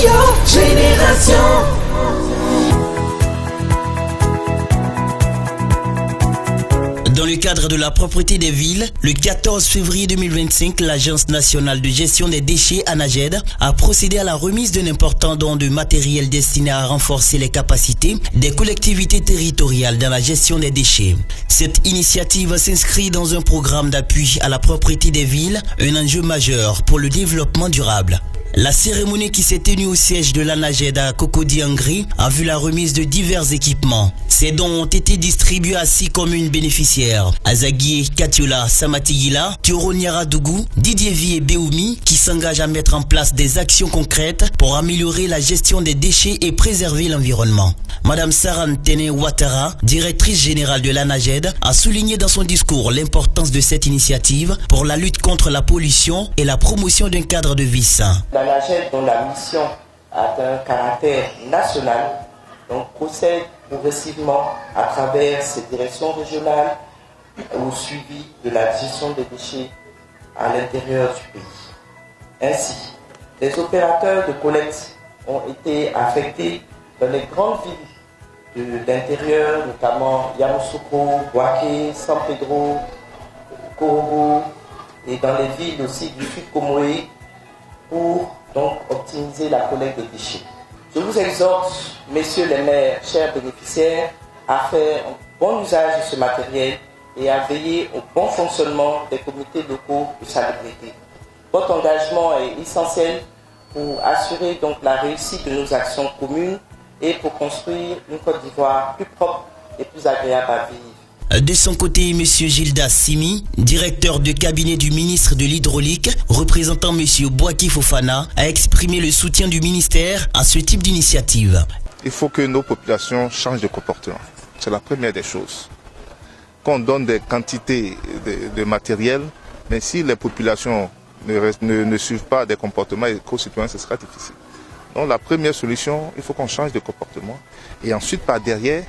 Génération. Dans le cadre de la propreté des villes, le 14 février 2025, l'Agence nationale de gestion des déchets, ANAGED, a procédé à la remise d'un important don de matériel destiné à renforcer les capacités des collectivités territoriales dans la gestion des déchets. Cette initiative s'inscrit dans un programme d'appui à la propreté des villes, un enjeu majeur pour le développement durable. La cérémonie qui s'est tenue au siège de l'ANAGED à Cocody-Angri a vu la remise de divers équipements. Ces dons ont été distribués à 6 communes bénéficiaires: Azagui, Katiola, Samatigila, Tioro-Niaradougou, Didiévi et Béoumi, qui s'engagent à mettre en place des actions concrètes pour améliorer la gestion des déchets et préserver l'environnement. Madame Sarantene Ouattara, directrice générale de l'ANAGED, a souligné dans son discours l'importance de cette initiative pour la lutte contre la pollution et la promotion d'un cadre de vie sain. L'ANAGED, dont la mission a un caractère national, donc procède progressivement à travers ses directions régionales au suivi de la gestion des déchets à l'intérieur du pays. Ainsi, les opérateurs de collecte ont été affectés dans les grandes villes de l'intérieur, notamment Yamoussoukro, Bouaké, San Pedro, Korobo, et dans les villes aussi du sud Comoé, pour donc optimiser la collecte des déchets. Je vous exhorte, messieurs les maires, chers bénéficiaires, à faire un bon usage de ce matériel et à veiller au bon fonctionnement des comités locaux de salubrité. Votre engagement est essentiel pour assurer donc la réussite de nos actions communes et pour construire une Côte d'Ivoire plus propre et plus agréable à vivre. De son côté, M. Gildas Simi, directeur de cabinet du ministre de l'Hydraulique, représentant M. Bouaki Fofana, a exprimé le soutien du ministère à ce type d'initiative. Il faut que nos populations changent de comportement. C'est la première des choses. Qu'on donne des quantités de matériel, mais si les populations ne suivent pas des comportements éco-citoyens, ce sera difficile. Donc la première solution, il faut qu'on change de comportement. Et ensuite, par derrière,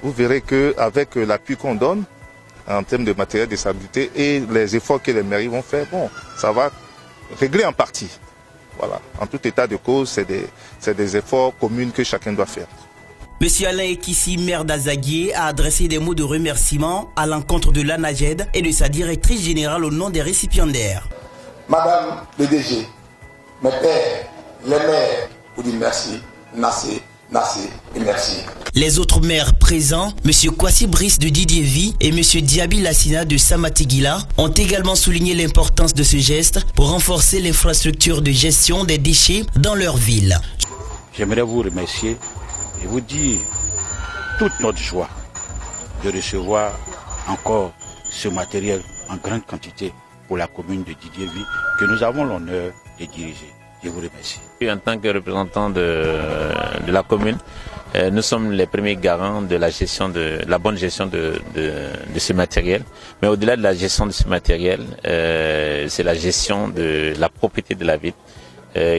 vous verrez qu'avec l'appui qu'on donne en termes de matériel de salubrité et les efforts que les mairies vont faire, bon, ça va régler en partie. Voilà. En tout état de cause, c'est des efforts communs que chacun doit faire. Monsieur Alain Ekissi, maire d'Azagui, a adressé des mots de remerciement à l'encontre de l'ANAGED et de sa directrice générale au nom des récipiendaires. Madame le DG, mes pères, les maires, vous disent merci, merci et merci. Les autres maires présents, M. Kwasi Brice de Didiévi et M. Diaby Lassina de Samatigila, ont également souligné l'importance de ce geste pour renforcer l'infrastructure de gestion des déchets dans leur ville. J'aimerais vous remercier et vous dire toute notre joie de recevoir encore ce matériel en grande quantité pour la commune de Didiévi que nous avons l'honneur de diriger. Je vous remercie. En tant que représentant de la commune, nous sommes les premiers garants de la bonne gestion de ce matériel. Mais au-delà de la gestion de ce matériel, c'est la gestion de la propriété de la ville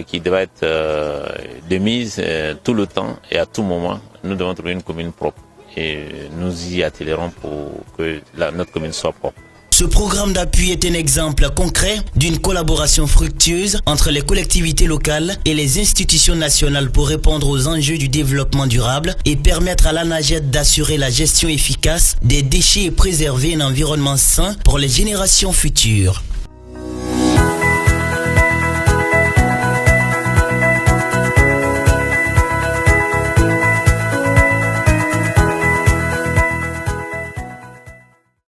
qui doit être de mise tout le temps et à tout moment. Nous devons trouver une commune propre et nous y attellerons pour que notre commune soit propre. Ce programme d'appui est un exemple concret d'une collaboration fructueuse entre les collectivités locales et les institutions nationales pour répondre aux enjeux du développement durable et permettre à l'ANAGED d'assurer la gestion efficace des déchets et préserver un environnement sain pour les générations futures.